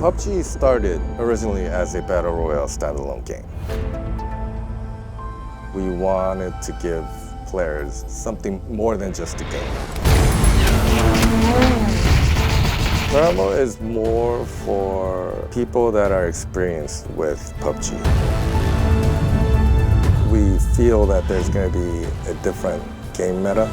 PUBG started originally as a battle royale standalone game. We wanted to give players something more than just a game. Paramo is more for people that are experienced with PUBG. We feel that there's going to be a different game meta.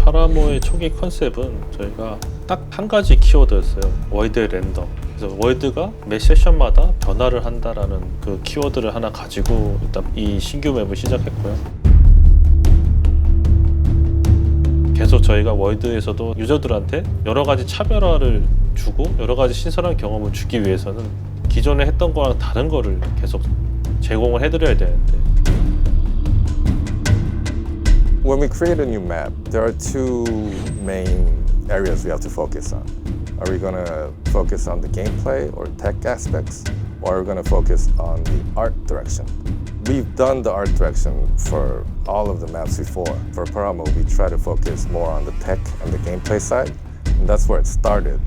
파라모의 초기 컨셉은 저희가 딱 한 가지 키워드였어요. 월드의 랜덤. 그래서 월드가 매 세션마다 변화를 한다라는 그 키워드를 하나 가지고 일단 이 신규 맵을 시작했고요. 계속 저희가 월드에서도 유저들한테 여러 가지 차별화를 주고 여러 가지 신선한 경험을 주기 위해서는 기존에 했던 거랑 다른 거를 계속 제공을 해드려야 되는데 When we create a new map, there are two main areas we have to focus on. Are we going to focus on the gameplay or tech aspects, or are we going to focus on the art direction? We've done the art direction for all of the maps before. For Paramo, we try to focus more on the tech and the gameplay side, and that's where it started.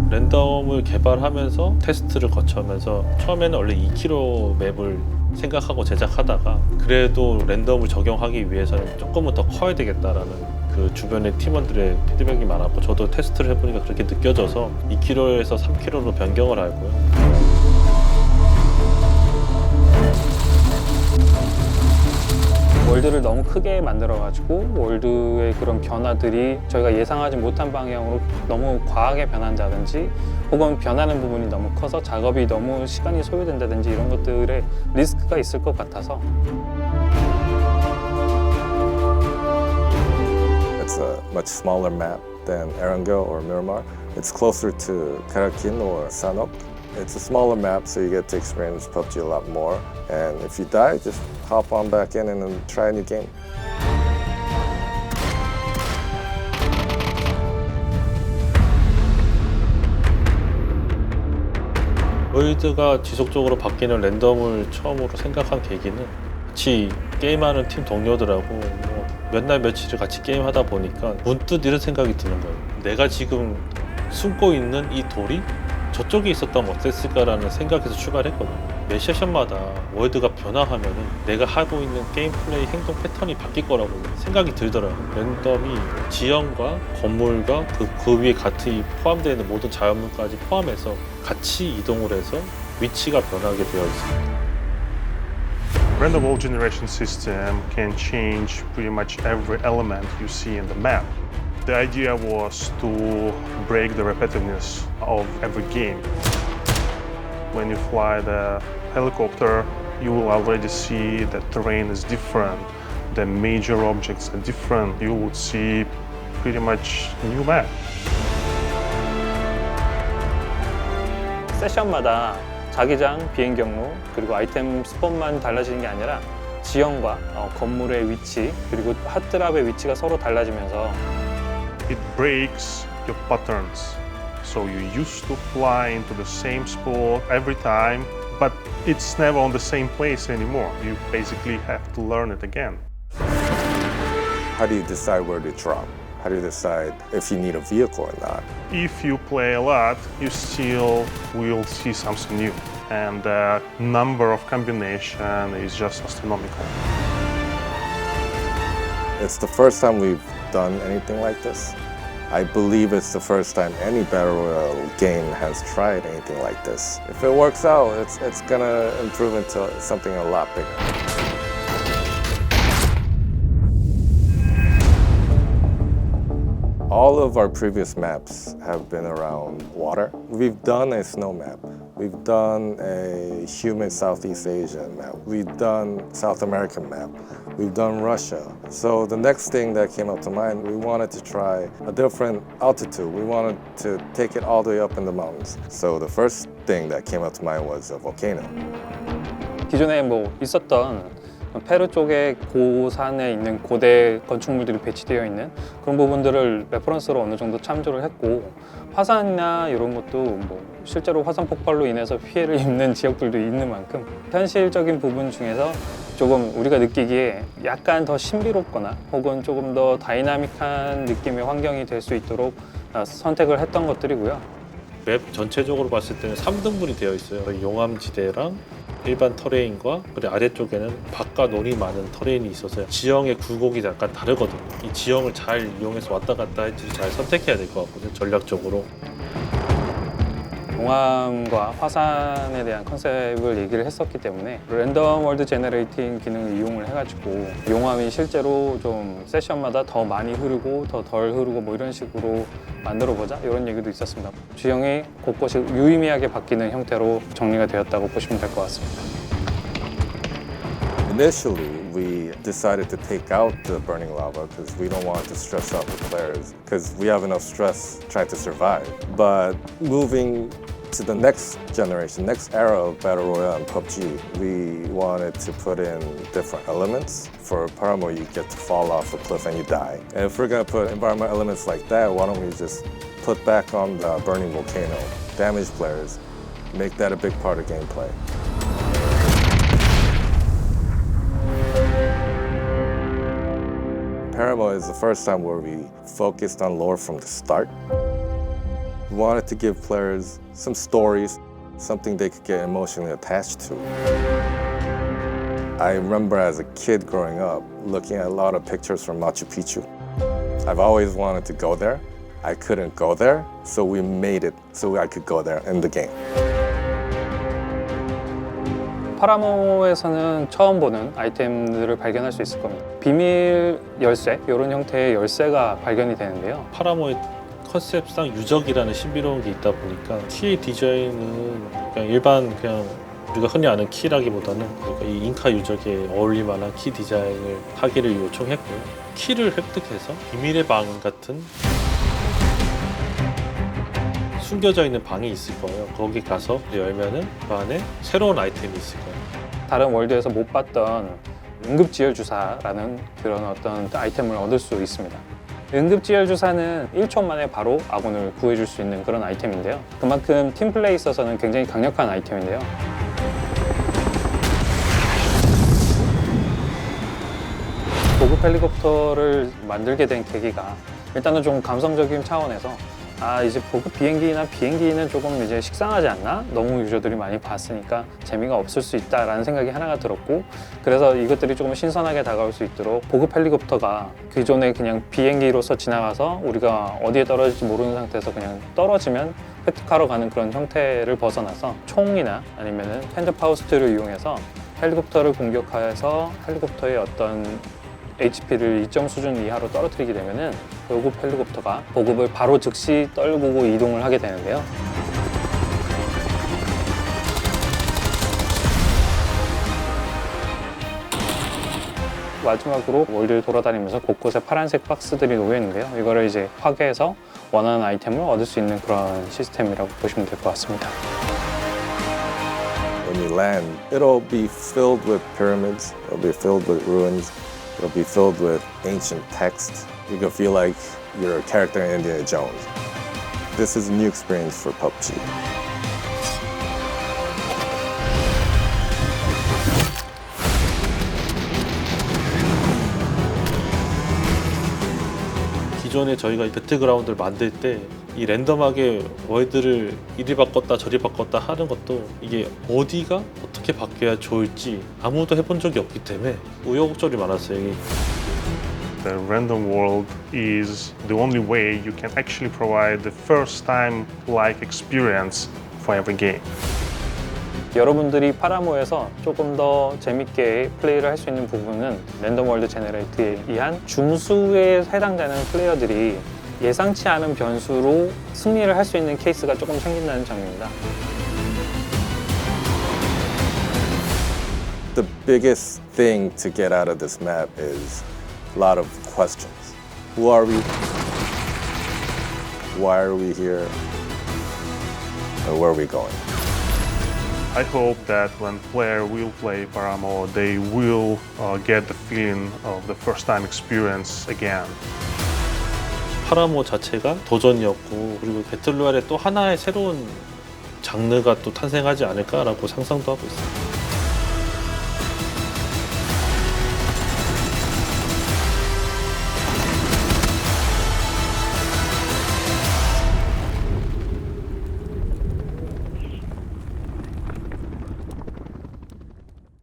랜덤을 개발하면서 테스트를 거쳐면서 처음에는 원래 2km 맵을 생각하고 제작하다가 그래도 랜덤을 적용하기 위해서는 조금은 더 커야 되겠다라는 그 주변의 팀원들의 피드백이 많았고 저도 테스트를 해보니까 그렇게 느껴져서 2km에서 3km로 변경을 하고요. 월드를 너무 크게 만들어가지고 월드의 그런 변화들이 저희가 예상하지 못한 방향으로 너무 과하게 변한다든지 혹은 변하는 부분이 너무 커서 작업이 너무 시간이 소요된다든지 이런 것들에 리스크가 있을 것 같아서 It's a much smaller map than Erangel or Miramar. It's closer to Karakin or Sanok. It's a smaller map, so you get to experience PUBG a lot more. And if you die, just hop on back in and then try a new game. 월드가 지속적으로 바뀌는 랜덤을 처음으로 생각한 계기는 같이 게임하는 팀 동료들하고 뭐 몇 날 며칠을 같이 게임하다 보니까 문득 이런 생각이 드는 거예요. 내가 지금 숨고 있는 이 돌이 저쪽에 있었다면 어땠을까라는 생각에서 출발을 했거든요. 매 세션마다 월드가 변화하면은 내가 하고 있는 게임 플레이 행동 패턴이 바뀔 거라고 생각이 들더라고요. 랜덤이 지형과 건물과 그 위에 같이 포함되어 있는 모든 자연물까지 포함해서 같이 이동을 해서 위치가 변하게 되어 있습니다. Random wall generation system can change pretty much every element you see in the map. The idea was to break the repetitiveness of every game. When you fly the helicopter, you will already see that terrain is different, the major objects are different. You would see pretty much new map. 세션마다 자기장, 비행 경로, 그리고 아이템 스폰만 달라지는 게 아니라 지형과 건물의 위치, 그리고 핫드랍의 위치가 서로 달라지면서 It breaks your patterns. So you used to fly into the same spot every time, but it's never on the same place anymore. You basically have to learn it again. How do you decide where to drop? How do you decide if you need a vehicle or not? If you play a lot, you still will see something new. And the number of combination is just astronomical. It's the first time we've done anything like this. I believe it's the first time any battle royale game has tried anything like this. If it works out, it's gonna improve into something a lot bigger. All of our previous maps have been around water. We've done a snow map. We've done a humid Southeast Asian map. We've done South American map. We've done Russia. So the next thing that came up to mind, we wanted to try a different altitude. We wanted to take it all the way up in the mountains. So the first thing that came up to mind was a volcano. 기존에 뭐 있었던 페루 쪽에 고산에 있는 고대 건축물들이 배치되어 있는 그런 부분들을 레퍼런스로 어느 정도 참조를 했고, 화산이나 이런 것도 뭐 실제로 화산 폭발로 인해서 피해를 입는 지역들도 있는 만큼 현실적인 부분 중에서 조금 우리가 느끼기에 약간 더 신비롭거나 혹은 조금 더 다이나믹한 느낌의 환경이 될 수 있도록 선택을 했던 것들이고요. 맵 전체적으로 봤을 때는 3등분이 되어 있어요. 용암지대랑 일반 터레인과 그리고 아래쪽에는 밭과 논이 많은 터레인이 있어서 지형의 굴곡이 약간 다르거든요. 이 지형을 잘 이용해서 왔다 갔다 할지 잘 선택해야 될 것 같거든요, 전략적으로. 용암과 화산에 대한 컨셉을 얘기를 했었기 때문에 랜덤 월드 제너레이팅 기능을 이용을 해가지고 용암이 실제로 좀 세션마다 더 많이 흐르고 더 덜 흐르고 뭐 이런 식으로 만들어보자 이런 얘기도 있었습니다. 지형이 곳곳이 유의미하게 바뀌는 형태로 정리가 되었다고 보시면 될 것 같습니다. Initially, we decided to take out the burning lava because we don't want to stress out the players because we have enough stress trying to survive. But moving to the next generation, next era of Battle Royale and PUBG, we wanted to put in different elements. For Paramo, you get to fall off a cliff and you die. And if we're going to put environmental elements like that, why don't we just put back on the burning volcano, damage players, make that a big part of gameplay. Paramo is the first time where we focused on lore from the start. We wanted to give players some stories, something they could get emotionally attached to. I remember as a kid growing up, looking at a lot of pictures from Machu Picchu. I've always wanted to go there. I couldn't go there, so we made it so I could go there in the game. 파라모에서는 처음 보는 아이템들을 발견할 수 있을 겁니다. 비밀 열쇠, 이런 형태의 열쇠가 발견이 되는데요. 파라모의 컨셉상 유적이라는 신비로운 게 있다 보니까 키의 디자인은 그냥 일반 그냥 우리가 흔히 아는 키라기보다는 그러니까 이 잉카 유적에 어울릴 만한 키 디자인을 하기를 요청했고요. 키를 획득해서 비밀의 방 같은 숨겨져 있는 방이 있을 거예요. 거기 가서 열면은 그 안에 새로운 아이템이 있을 거예요. 다른 월드에서 못 봤던 응급지열 주사라는 그런 어떤 아이템을 얻을 수 있습니다. 응급지열 주사는 1초 만에 바로 아군을 구해줄 수 있는 그런 아이템인데요. 그만큼 팀플레이에 있어서는 굉장히 강력한 아이템인데요. 고급 헬리콥터를 만들게 된 계기가 일단은 좀 감성적인 차원에서 이제 보급 비행기나 비행기는 조금 이제 식상하지 않나? 너무 유저들이 많이 봤으니까 재미가 없을 수 있다라는 생각이 하나가 들었고, 그래서 이것들이 조금 신선하게 다가올 수 있도록 보급 헬리콥터가 기존에 그냥 비행기로서 지나가서 우리가 어디에 떨어질지 모르는 상태에서 그냥 떨어지면 획득하러 가는 그런 형태를 벗어나서 총이나 아니면은 팬더파우스트를 이용해서 헬리콥터를 공격해서 헬리콥터의 어떤 HP를 일정 수준 이하로 떨어뜨리게 되면은 고급 헬리콥터가 보급을 바로 즉시 떨구고 이동을 하게 되는데요. 마지막으로 월드를 돌아다니면서 곳곳에 파란색 박스들이 놓여 있는데요. 이거를 이제 파괴해서 원하는 아이템을 얻을 수 있는 그런 시스템이라고 보시면 될 것 같습니다. When you land, it'll be filled with pyramids, it'll be filled with ruins, it'll be filled with ancient texts. You can feel like you're a character in Indiana Jones. This is a new experience for PUBG. 기존에 저희가 이 배틀그라운드를 만들 때 이 랜덤하게 월드를 이리 바꿨다 저리 바꿨다 하는 것도 이게 어디가 어떻게 바뀌어야 좋을지 아무도 해본 적이 없기 때문에 우여곡절이 많았어요. The random world is the only way you can actually provide the first time like experience for every game. 여러분들이 파라모에서 조금 더 재밌게 플레이를 할 수 있는 부분은 랜덤 월드 제너레이트에 의한 중수에 해당되는 플레이어들이 예상치 않은 변수로 승리를 할 수 있는 케이스가 조금 생긴다는 점입니다. The biggest thing to get out of this map is a lot of questions. Who are we? Why are we here? And where are we going? I hope that when player will play Paramore, they will get the feeling of the first time experience again. 파라모 자체가 도전이었고 그리고 배틀로얄의 또 하나의 새로운 장르가 또 탄생하지 않을까라고 상상도 하고 있습니다.